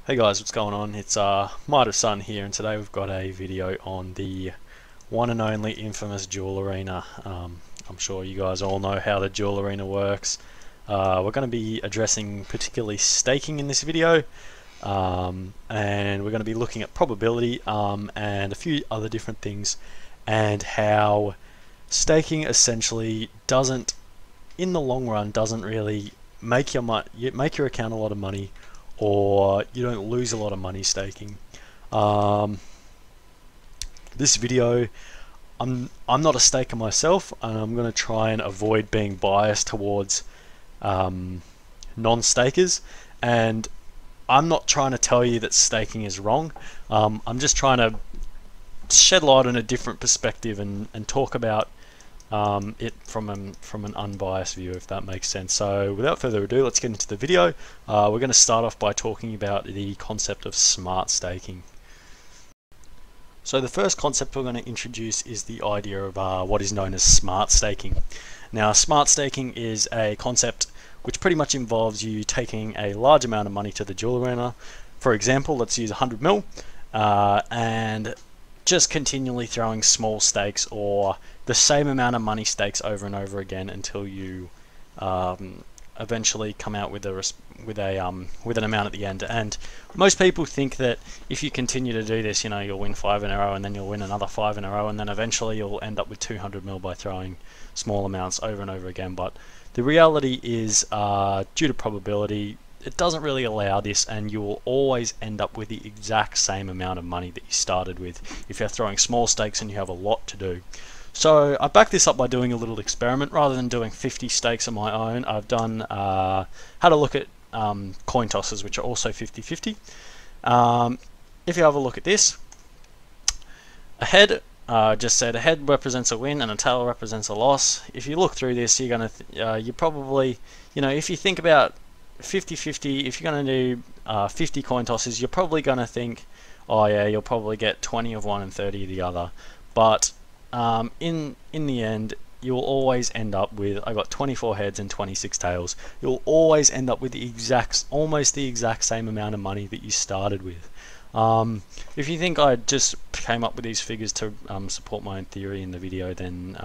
Hey guys, what's going on? It's Might Sun here, and today we've got a video on the one and only infamous Duel Arena. I'm sure you guys all know how the Duel Arena works. We're going to be addressing particularly staking in this video, and we're going to be looking at probability and a few other different things, and how staking essentially doesn't, in the long run, doesn't really make your account a lot of money, or you don't lose a lot of money staking. This video, I'm not a staker myself, and I'm going to try and avoid being biased towards non-stakers. And I'm not trying to tell you that staking is wrong. I'm just trying to shed light on a different perspective and talk about it from an unbiased view, if that makes sense. So without further ado, let's get into the video. We're going to start off by talking about the concept of smart staking. So the first concept we're going to introduce is the idea of what is known as smart staking. Now, smart staking is a concept which pretty much involves you taking a large amount of money to the Duel Arena. For example, let's use 100 mil, and just continually throwing small stakes or the same amount of money stakes over and over again until you eventually come out with an amount at the end. And most people think that if you continue to do this, you'll win 5 in a row, and then you'll win another 5 in a row, and then eventually you'll end up with 200 mil by throwing small amounts over and over again. But the reality is, due to probability, it doesn't really allow this, and you will always end up with the exact same amount of money that you started with if you're throwing small stakes and you have a lot to do. So I backed this up by doing a little experiment. Rather than doing 50 stakes on my own, I've done had a look at coin tosses, which are also 50-50. If you have a look at this, a head, just said a head represents a win and a tail represents a loss. If you look through this, you're gonna you probably, if you think about 50-50, if you're going to do 50 coin tosses, you're probably going to think, oh yeah, you'll probably get 20 of one and 30 of the other. But in the end, you'll always end up with, I got 24 heads and 26 tails. You'll always end up with almost the exact same amount of money that you started with. If you think I just came up with these figures to support my own theory in the video, then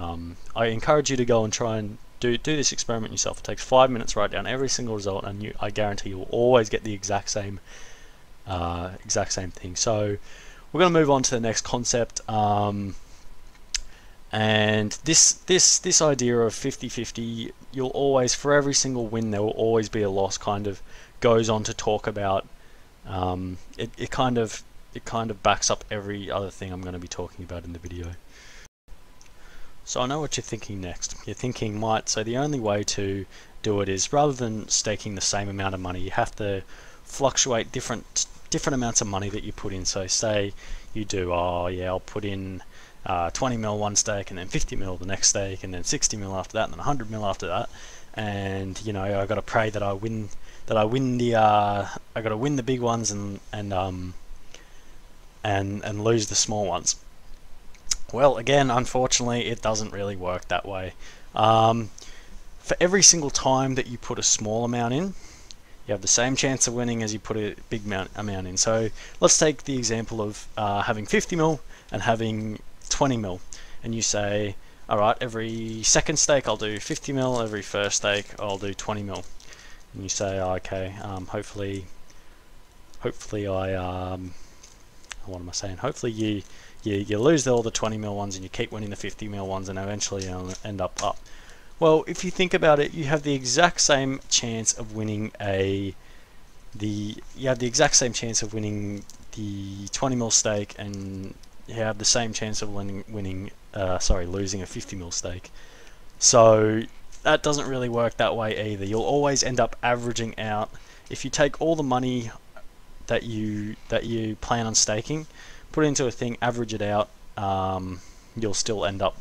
I encourage you to go and try and do this experiment yourself. It takes 5 minutes, write down every single result, and I guarantee you'll always get the exact same thing. So we're going to move on to the next concept, and this idea of 50-50, you'll always, for every single win there will always be a loss, kind of goes on to talk about it kind of backs up every other thing I'm going to be talking about in the video. So I know what you're thinking next. You're thinking, so the only way to do it is, rather than staking the same amount of money, you have to fluctuate different amounts of money that you put in. So say you do, oh yeah, I'll put in 20 mil one stake, and then 50 mil the next stake, and then 60 mil after that, and then 100 mil after that. And I got to pray that I win I got to win the big ones and lose the small ones. Well, again, unfortunately, it doesn't really work that way. For every single time that you put a small amount in, you have the same chance of winning as you put a big amount in. So let's take the example of having 50 mil and having 20 mil, and you say, alright, every second stake I'll do 50 mil, every first stake I'll do 20 mil. And you say, oh, okay, hopefully I, what am I saying? Hopefully you lose all the 20 mil ones and you keep winning the 50 mil ones, and eventually you'll end up. Well, if you think about it, you have the exact same chance of winning the 20 mil stake, and you have the same chance of losing a 50 mil stake. So that doesn't really work that way either. You'll always end up averaging out. If you take all the money that you plan on staking, put it into a thing, average it out, you'll still end up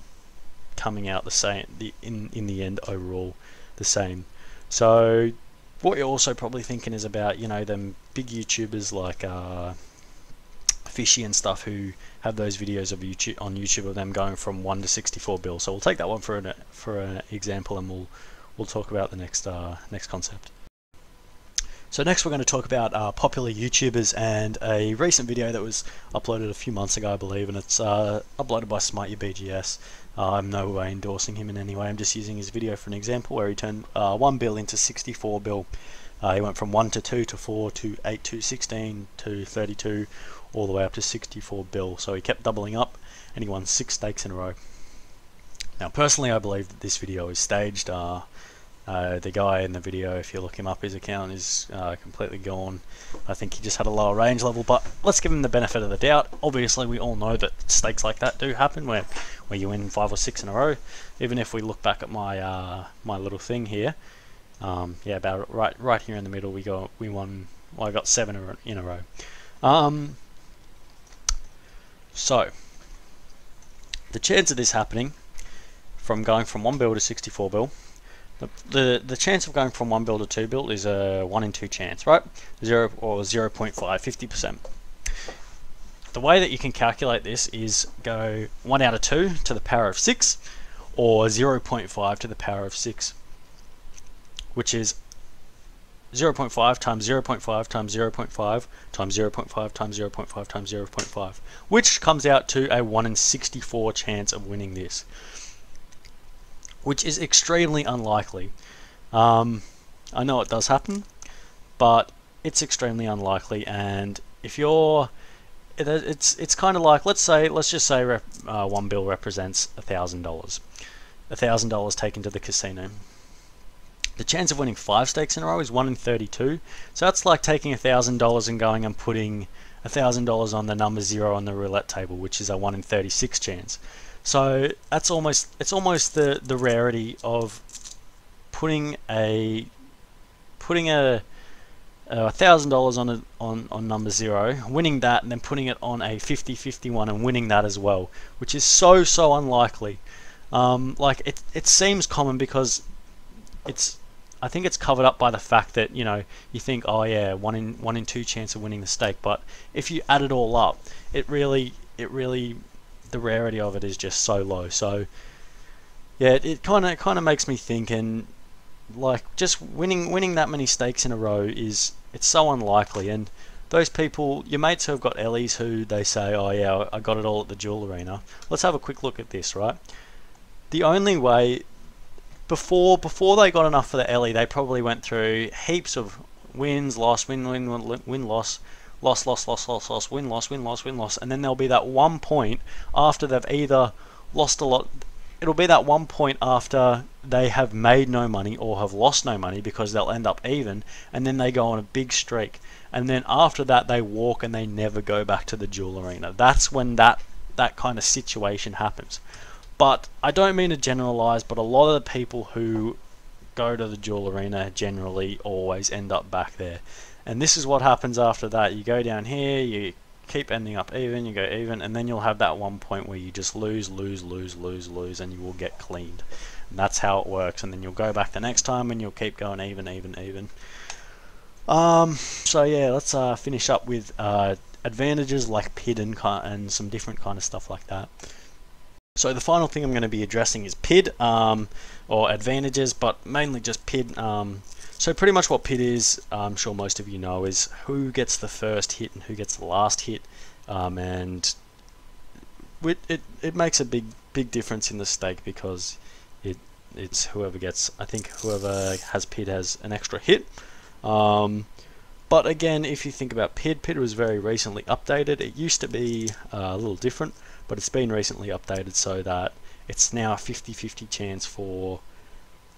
coming out the same, in the end overall the same. So what you're also probably thinking is about, them big YouTubers like Fishy and stuff, who have those videos of on YouTube of them going from 1 to 64 bill. So we'll take that one for an example, and we'll talk about the next concept. So next we're going to talk about popular YouTubers and a recent video that was uploaded a few months ago, I believe, and it's uploaded by SmartYourBGS. I'm no way endorsing him in any way, I'm just using his video for an example where he turned 1 bill into 64 bill. He went from 1 to 2 to 4 to 8 to 16 to 32 all the way up to 64 bill. So he kept doubling up and he won 6 stakes in a row. Now personally I believe that this video is staged. The guy in the video, if you look him up, his account is completely gone. I think he just had a lower range level, but let's give him the benefit of the doubt. Obviously we all know that stakes like that do happen where you win 5 or 6 in a row. Even if we look back at my my little thing here, yeah, about right here in the middle we won, well, I got 7 in a row. So the chance of this happening, from going from 1 bill to 64 bill, the chance of going from 1 bill to 2 bill is a 1 in 2 chance, right? 0 or 0.5, 50%. The way that you can calculate this is go 1 out of 2 to the power of 6, or 0.5 to the power of 6, which is 0.5 times 0.5 times 0.5 times 0.5 times 0.5 times 0.5, which comes out to a 1 in 64 chance of winning this, which is extremely unlikely. I know it does happen, but it's extremely unlikely. And if you're, it's kind of like, let's just say 1 bill represents $1,000. $1,000 taken to the casino. The chance of winning 5 stakes in a row is 1 in 32. So that's like taking $1,000 and going and putting $1,000 on the number 0 on the roulette table, which is a 1 in 36 chance. So that's almost the rarity of putting $1,000 on number 0, winning that, and then putting it on a 50-50 one and winning that as well, which is so unlikely. Like it seems common because I think it's covered up by the fact that, you know, you think, oh yeah, 1 in 2 chance of winning the stake, but if you add it all up, it really the rarity of it is just so low. So yeah, it kind of makes me think, and like just winning that many stakes in a row it's so unlikely. And those people, your mates who have got Ellies, who they say, oh yeah, I got it all at the Jewel Arena. Let's have a quick look at this, right? The only way, before they got enough for the Ellie, they probably went through heaps of wins, loss, win, loss, loss, win, loss, and then there'll be that one point after they've either lost a lot. It'll be that one point after they have made no money or have lost no money, because they'll end up even, and then they go on a big streak, and then after that they walk and they never go back to the Jewel Arena. That's when that kind of situation happens. But I don't mean to generalize, but a lot of the people who go to the Jewel Arena generally always end up back there. And this is what happens after that. You go down here, you keep ending up even, you go even, and then you'll have that one point where you just lose, and you will get cleaned. And that's how it works. And then you'll go back the next time and you'll keep going even. So yeah, let's finish up with advantages like PID and some different kind of stuff like that. So the final thing I'm going to be addressing is PID, or advantages, but mainly just PID. So pretty much what PID is, I'm sure most of you know, is who gets the first hit and who gets the last hit, and it makes a big difference in the stake, because it's whoever gets, I think whoever has PID has an extra hit. But again, if you think about PID was very recently updated. It used to be a little different, but it's been recently updated so that it's now a 50-50 chance for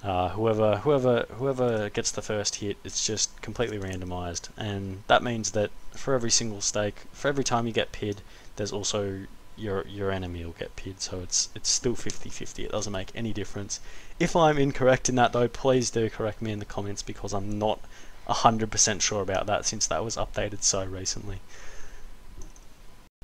whoever gets the first hit. It's just completely randomized, and that means that for every single stake, for every time you get PID, there's also your enemy will get PID. So it's still 50-50. It doesn't make any difference. If I'm incorrect in that though, please do correct me in the comments, because I'm not 100% sure about that, since that was updated so recently.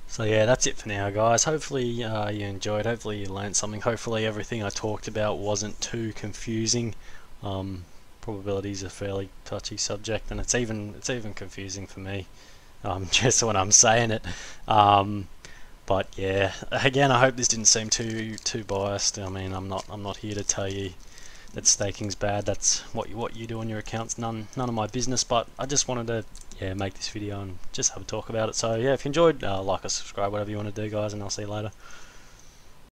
So yeah, that's it for now, guys. Hopefully you enjoyed, hopefully you learned something, hopefully everything I talked about wasn't too confusing. Probability is a fairly touchy subject, and it's even confusing for me, just when I'm saying it. But yeah, again, I hope this didn't seem too biased. I mean, I'm not here to tell you that staking's bad. That's what you do on your accounts. None of my business. But I just wanted to make this video and just have a talk about it. So yeah, if you enjoyed, like or subscribe, whatever you want to do, guys, and I'll see you later.